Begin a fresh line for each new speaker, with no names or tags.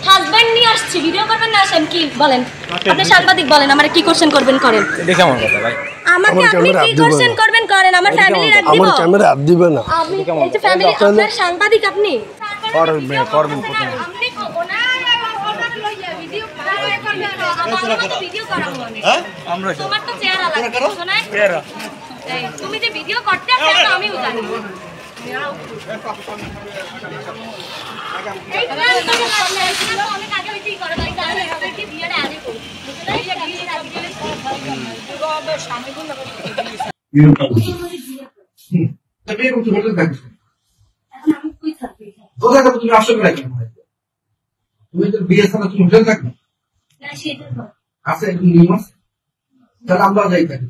Husband নিয়ে আসছি, video করবেন না আসেন কি বলেন? আপনি সাংবাদিক বলেন, আমারে কি কোশ্চেন করবেন করেন।
এটা কেমন কথা ভাই?
আমাকে আপনি কি কোশ্চেন করবেন করেন, আমার ফ্যামিলি রাখ দিব।
আমার ক্যামেরা হাত দিবে না।
আপনি এই যে ফ্যামিলি, আপনার সাংবাদিক আপনি
করবেন প্রথমে।
আপনি ওনার লইয়া ভিডিও করবেন, আমার ভিডিও করাবো আমি।
আমরা
তোমার তো চেহারা লাগে শোনায় চেহারা, তুমি যে ভিডিও করতে আসছো আমিও জানি। এই প্ল্যান করে লাগলে এটা অনেক আগে হইতেই করে ভাই, জানেন কি বিয়েটা আগে করি বুঝলেন, এই বিয়েটা আগে দিলে সব ভাই তো আমাদের স্বামীগুলো না
তবে একটু বলতে থাকি।
এখন আমি কই থাকি?
কোথা থেকে তুমি আসলে রাখি তুমি তো বিয়ের সাথে তুমি হোটেল থাকবে
না সেটা তো
আছে একটু নিয়ম আছে, তাহলে আমরা যাই থাকি।